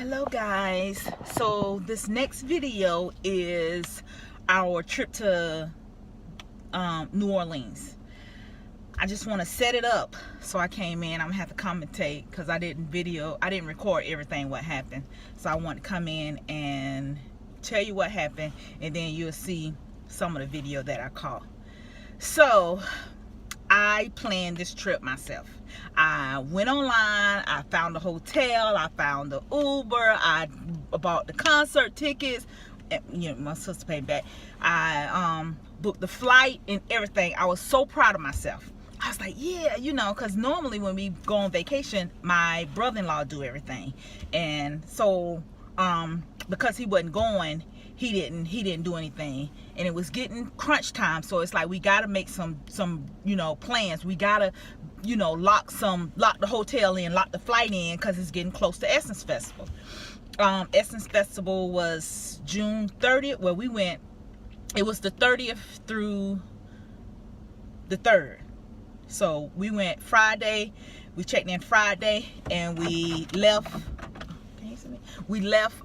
Hello guys, so this next video is our trip to New Orleans. I just want to set it up. So I came in, I'm gonna have to commentate because I didn't record everything what happened. So I want to come in and tell you what happened, and then you'll see some of the video that I caught. So I planned this trip myself. I went online, I found the hotel, I found the Uber, I bought the concert tickets, my sister paid back. I booked the flight and everything. I was so proud of myself. I was like, yeah, because normally when we go on vacation, my brother-in-law do everything. And so because he wasn't going, he didn't do anything, and it was getting crunch time. So it's like we gotta make some plans. We gotta lock the hotel in, lock the flight in, because it's getting close to Essence Festival. Essence Festival was June 30th. Well, we went, it was the 30th through the 3rd. So we went Friday, we checked in Friday, and we left, can you see me? We left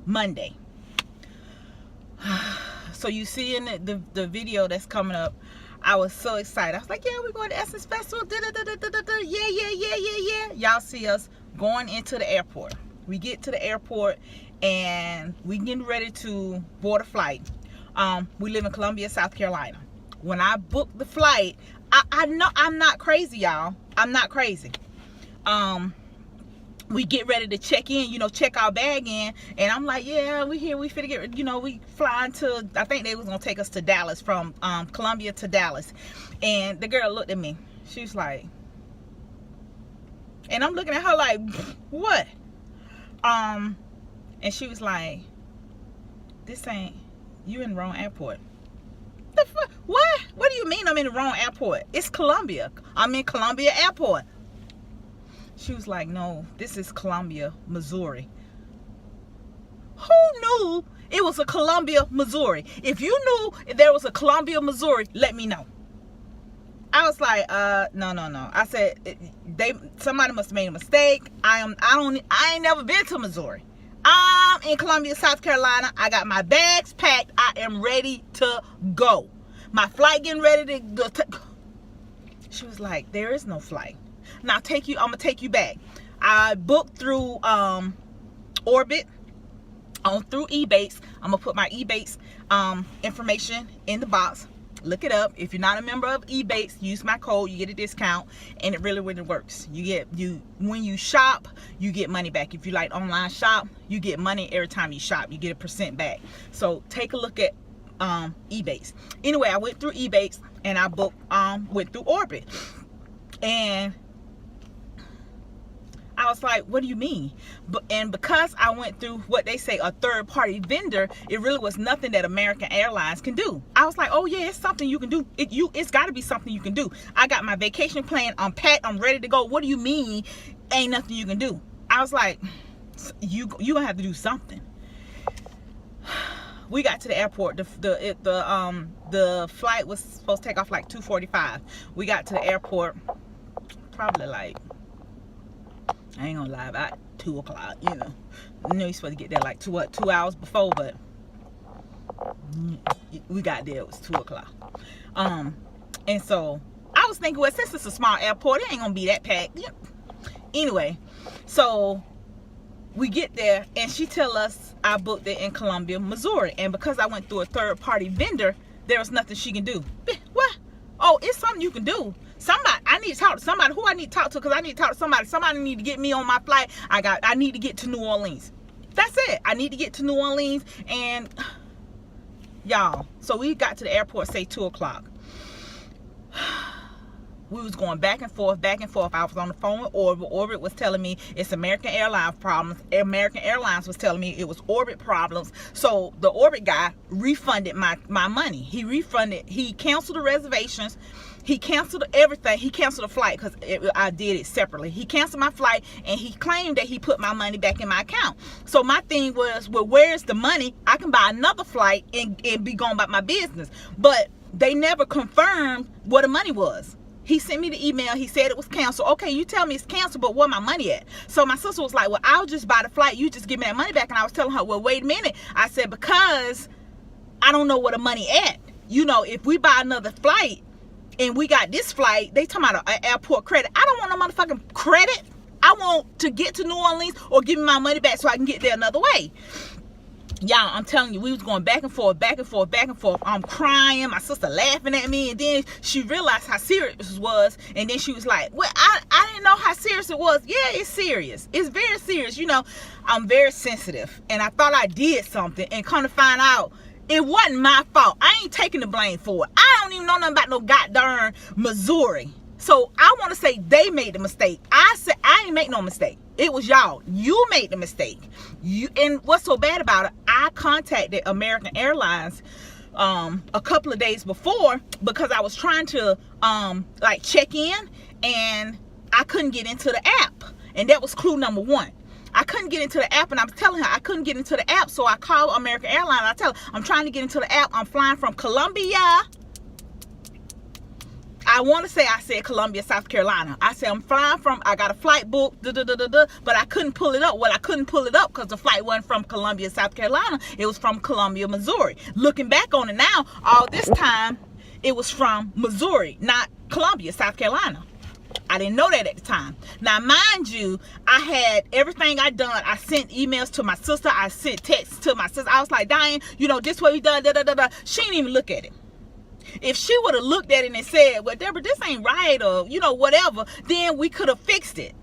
Monday. So you see in the video that's coming up, I was so excited. I was like, yeah, we're going to Essence Festival. Yeah. Y'all see us going into the airport. We get to the airport and we getting ready to board a flight. We live in Columbia, South Carolina. When I booked the flight, I know I'm not crazy, y'all. I'm not crazy. We get ready to check in, check our bag in, and I'm like, yeah, we here, we finna get, we flying to, I think they was gonna take us to Dallas, from Columbia to Dallas. And the girl looked at me, she was like, and I'm looking at her like, what? And she was like, you in the wrong airport. The fuck? What? What do you mean I'm in the wrong airport? It's Columbia. I'm in Columbia Airport. She was like, no, this is Columbia, Missouri. Who knew it was a Columbia, Missouri? If you knew there was a Columbia, Missouri, let me know. I was like, no. I said, somebody must have made a mistake. I ain't never been to Missouri. I'm in Columbia, South Carolina. I got my bags packed. I am ready to go. My flight getting ready to go. She was like, there is no flight. Now I'm gonna take you back. I booked through Orbit, through Ebates. I'm gonna put my Ebates information in the box. Look it up. If you're not a member of Ebates, use my code, you get a discount, and it really works. When you shop, you get money back. If you like online shop, you get money every time you shop. You get a % back. So take a look at Ebates. Anyway, I went through Ebates and I booked went through Orbit. And I was like, what do you mean? And because I went through what they say a third-party vendor, it really was nothing that American Airlines can do. I was like, oh yeah, it's something you can do. It's got to be something you can do. I got my vacation plan, I'm packed, I'm ready to go. What do you mean ain't nothing you can do? I was like, you gonna have to do something. We got to the airport. The flight was supposed to take off like 2:45. We got to the airport probably like, I ain't gonna lie, about 2 o'clock. I know you're supposed to get there like 2 hours before, but we got there, it was 2 o'clock. And so I was thinking, well, since it's a small airport, it ain't gonna be that packed. Anyway, so we get there and she tell us I booked it in Columbia, Missouri, and because I went through a third-party vendor, there was nothing she can do. What? Oh, it's something you can do. Somebody, I need to talk to somebody. Who I need to talk to? Because I need to talk to somebody. Somebody need to get me on my flight. I need to get to New Orleans. That's it. I need to get to New Orleans. And y'all, so we got to the airport, say 2 o'clock. We was going back and forth. I was on the phone with Orbit. Orbit was telling me it's American Airlines problems. American Airlines was telling me it was Orbit problems. So the Orbit guy refunded my money. He canceled the reservations. He canceled everything. He canceled the flight because I did it separately. He canceled my flight and he claimed that he put my money back in my account. So my thing was, well, where's the money? I can buy another flight and be going about my business. But they never confirmed what the money was. He sent me the email. He said it was canceled. Okay, you tell me it's canceled, but where my money at? So my sister was like, well, I'll just buy the flight. You just give me that money back. And I was telling her, well, wait a minute. I said, because I don't know where the money at. You know, if we buy another flight and we got this flight, they talking about an airport credit. I don't want no motherfucking credit. I want to get to New Orleans or give me my money back so I can get there another way. Y'all, I'm telling you, we was going back and forth, back and forth, back and forth. I'm crying, my sister laughing at me, and then she realized how serious it was, and then she was like, well, I didn't know how serious it was. Yeah, it's serious. It's very serious. You know, I'm very sensitive, and I thought I did something, and come to find out, it wasn't my fault. I ain't taking the blame for it. I don't even know nothing about no goddamn Missouri. So I want to say they made the mistake. I said I ain't make no mistake. It was y'all. You made the mistake. And what's so bad about it, I contacted American Airlines a couple of days before because I was trying to like check in, and I couldn't get into the app. And that was clue number one. I couldn't get into the app, and I was telling her I couldn't get into the app. So I called American Airlines. I tell her, I'm trying to get into the app. I'm flying from Columbia. I want to say I said Columbia, South Carolina. I said I'm flying from, I got a flight booked, but I couldn't pull it up. Well, I couldn't pull it up because the flight wasn't from Columbia, South Carolina. It was from Columbia, Missouri. Looking back on it now, all this time, it was from Missouri, not Columbia, South Carolina. I didn't know that at the time. Now, mind you, I had everything I done. I sent emails to my sister. I sent texts to my sister. I was like, Diane, you know, this way we done, She didn't even look at it. If she would have looked at it and said, well, Deborah, this ain't right, or, you know, whatever, then we could have fixed it.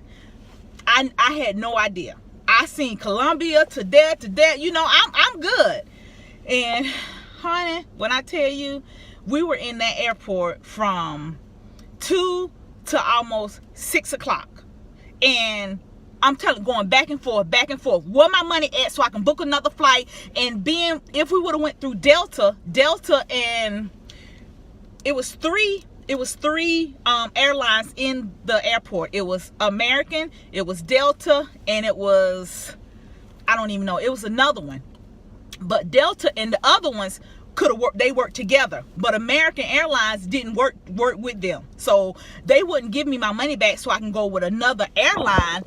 I had no idea. I seen Columbia to there, you know, I'm good. And, honey, when I tell you, we were in that airport from 2 to almost 6 o'clock. And I'm telling, going back and forth. Where my money at so I can book another flight? And being, if we would have went through Delta, and it was three airlines in the airport. It was American, it was Delta, and it was, I don't even know, it was another one. But Delta and the other ones could have worked, they worked together, but American Airlines didn't work with them, so they wouldn't give me my money back so I can go with another airline,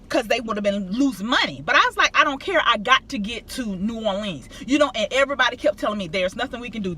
because they would have been losing money. But I was like, I don't care, I got to get to New Orleans, you know. And everybody kept telling me there's nothing we can do,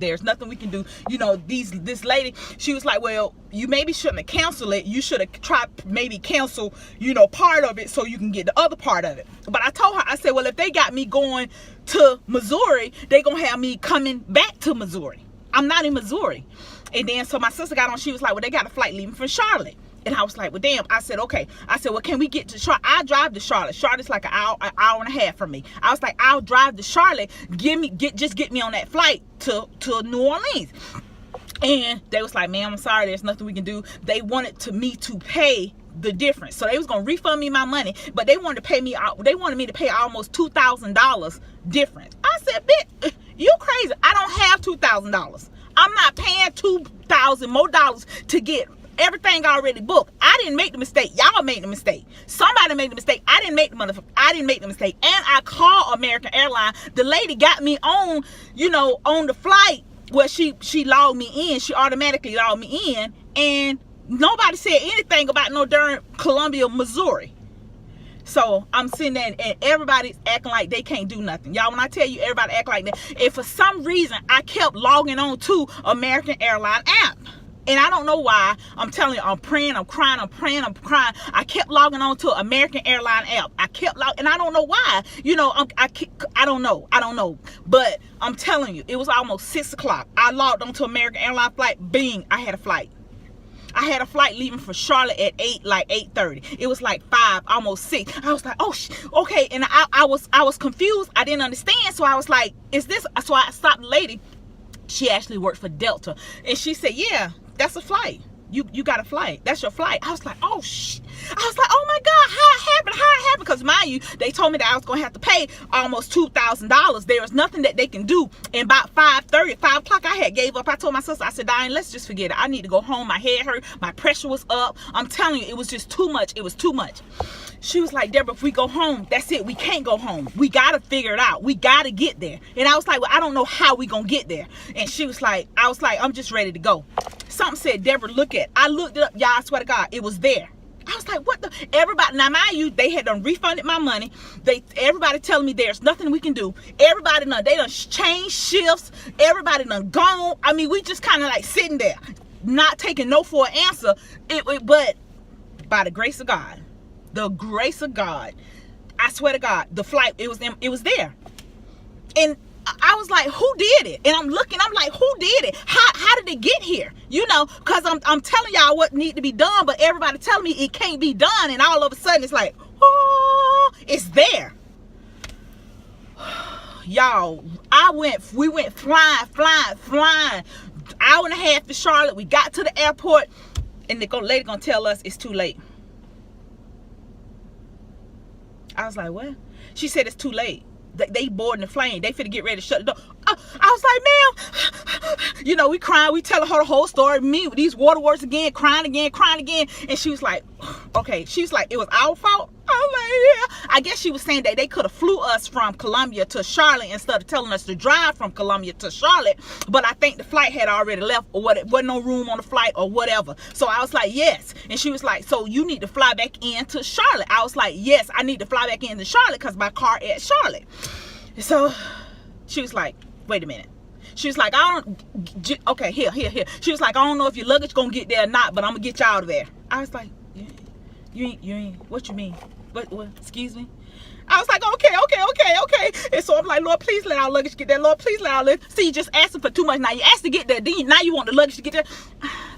you know. This lady, she was like, well, you maybe shouldn't have canceled it, you should have tried maybe cancel, you know, part of it so you can get the other part of it. But I told her, I said, well, if they got me going to Missouri, they gonna have me coming back to Missouri. I'm not in Missouri. And then so my sister got on, she was like, well, they got a flight leaving from Charlotte. And I was like, well, damn. I said, okay. I said, well, can we get to Charlotte? I drive to Charlotte. Charlotte's like an hour and a half from me. I was like, I'll drive to Charlotte. Just get me on that flight to New Orleans. And they was like, ma'am, I'm sorry, there's nothing we can do. They wanted me to pay the difference. So they was gonna refund me my money, but they wanted me to pay almost $2,000 difference. I said, bitch, you crazy. I don't have $2,000. I'm not paying $2,000 more dollars to get everything already booked. I didn't make the mistake. Y'all made the mistake. Somebody made the mistake. I didn't make the mistake. And I called American Airlines. The lady got me on, you know, on the flight. Well, she logged me in. She automatically logged me in, and nobody said anything about no darn Columbia, Missouri. So I'm sitting there, and everybody's acting like they can't do nothing. Y'all, when I tell you everybody act like that, and for some reason I kept logging on to American Airline app. And I don't know why. I'm telling you, I'm praying, I'm crying, I'm praying, I'm crying. I kept logging on to American Airline app. I kept logging, and I don't know why. You know, I don't know. But I'm telling you, it was almost 6 o'clock. I logged on to American Airline flight. Bing, I had a flight. I had a flight leaving for Charlotte at 8:30. It was like 5, almost 6. I was like, oh, okay. And I was confused. I didn't understand. So I was like, is this? So I stopped the lady. She actually worked for Delta, and she said, yeah, that's a flight. You got a flight. That's your flight. I was like, oh, I was like, oh my God, how it happened? Because mind you, they told me that I was going to have to pay almost $2,000. There was nothing that they can do. And about 5:30, 5 o'clock, I had gave up. I told my sister, I said, Diane, let's just forget it. I need to go home. My head hurt. My pressure was up. I'm telling you, it was just too much. It was too much. She was like, Deborah, if we go home, that's it. We can't go home. We got to figure it out. We got to get there. And I was like, well, I don't know how we going to get there. And she was like, I was like, I'm just ready to go. something said, Deborah, look at. I looked it up, y'all, I swear to God, it was there. I was like, what the? Everybody, now mind you, they had done refunded my money. Everybody telling me there's nothing we can do. Everybody done, they done changed shifts. Everybody done gone. I mean, we just kind of like sitting there, not taking no for an answer. But by the grace of God, I swear to God, the flight, it was there. And I was like, who did it? And I'm looking, I'm like, who did it? How did it get here? You know, because I'm telling y'all what need to be done, but everybody telling me it can't be done. And all of a sudden it's like, oh, it's there. Y'all, we went flying, hour and a half to Charlotte. We got to the airport, and the lady gonna tell us it's too late. I was like, what? She said it's too late. They boarding the plane. They finna get ready to shut the door. I was like, ma'am, you know, we crying. We telling her the whole story. Me with these waterworks again, crying again. And she was like, okay. She was like, it was our fault. I was like, yeah. I guess she was saying that they could have flew us from Columbia to Charlotte instead of telling us to drive from Columbia to Charlotte. But I think the flight had already left, or what, wasn't no room on the flight or whatever. So I was like, yes. And she was like, so you need to fly back into Charlotte. I was like, yes, I need to fly back into Charlotte because my car at Charlotte. So she was like, wait a minute. She was like, okay, here. She was like, I don't know if your luggage gonna get there or not, but I'm gonna get you out of there. I was like, you ain't, what you mean? What, excuse me? I was like, okay. And so I'm like, Lord, please let our luggage get there. Lord, please let our luggage. See, you just asking for too much. Now you asked to get there. Now you want the luggage to get there.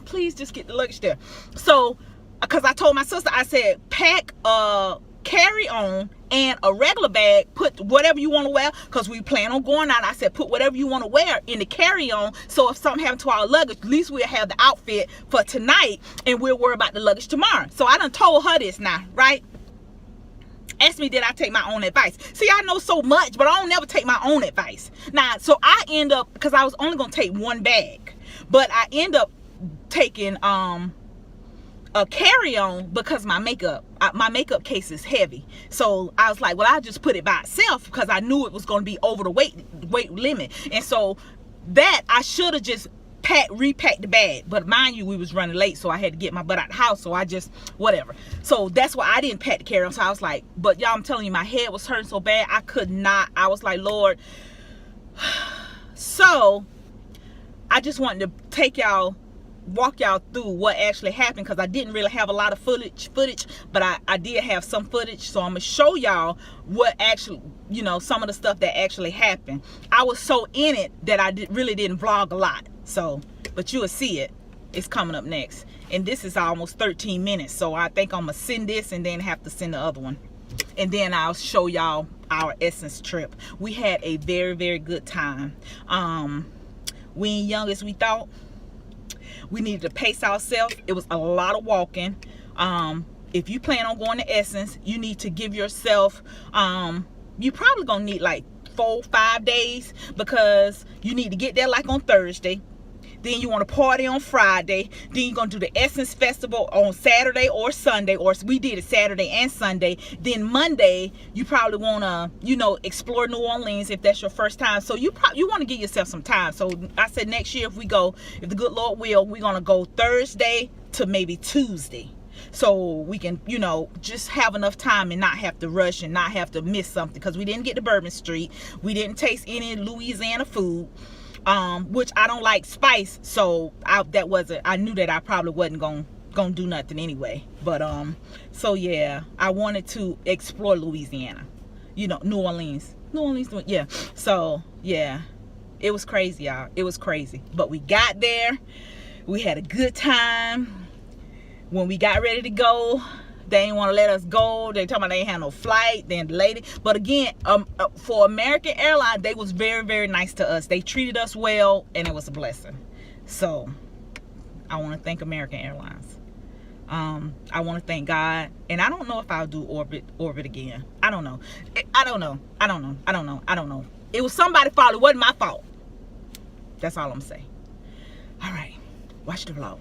Please just get the luggage there. So, because I told my sister, I said, pack carry on and a regular bag, put whatever you want to wear, because we plan on going out. I said, put whatever you want to wear in the carry on, so if something happened to our luggage, at least we'll have the outfit for tonight, and we'll worry about the luggage tomorrow. So I done told her this now, right? Asked me, did I take my own advice? See, I know so much, but I don't never take my own advice. Now, so I end up, because I was only going to take one bag, but I end up taking a carry-on because my makeup case is heavy. So I was like, well, I'll just put it by itself because I knew it was going to be over the weight limit. And so that I should have just repacked the bag, but mind you, we was running late, so I had to get my butt out the house. So I just whatever. So that's why I didn't pack the carry-on. So I was like, but y'all, I'm telling you, my head was hurting so bad I could not. I was like, Lord. So I just wanted to walk y'all through what actually happened, because I didn't really have a lot of footage, but I did have some footage. So I'm gonna show y'all what actually, you know, some of the stuff that actually happened. I was so in it that I really didn't vlog a lot. So, but you will see it. It's coming up next, and this is almost 13 minutes. So I think I'm gonna send this and then have to send the other one, and then I'll show y'all our Essence trip. We had a very, very good time. We ain't young as we thought. We needed to pace ourselves. It was a lot of walking. If you plan on going to Essence, you need to give yourself, you probably gonna need like 4-5 days, because you need to get there like on Thursday. Then you want to party on Friday. Then you're going to do the Essence Festival on Saturday or Sunday, or we did it Saturday and Sunday. Then Monday, you probably want to, you know, explore New Orleans if that's your first time. So you want to give yourself some time. So I said next year, if the good Lord will, we're going to go Thursday to maybe Tuesday. So we can, you know, just have enough time and not have to rush and not have to miss something, because we didn't get to Bourbon Street. We didn't taste any Louisiana food. Which I don't like spice, so I knew that I probably wasn't gonna do nothing anyway. But so yeah, I wanted to explore Louisiana, you know, New Orleans, yeah. So yeah, it was crazy, y'all. It was crazy, but we got there. We had a good time. When we got ready to go, they didn't want to let us go. They talking about they ain't had no flight. Then the lady, but again, for American Airlines, they was very, very nice to us. They treated us well, and it was a blessing. So I want to thank American Airlines. I want to thank God, and I don't know if I'll do orbit again. I don't know. I don't know. It was somebody's fault. It wasn't my fault. That's all I'm saying. All right, watch the vlog.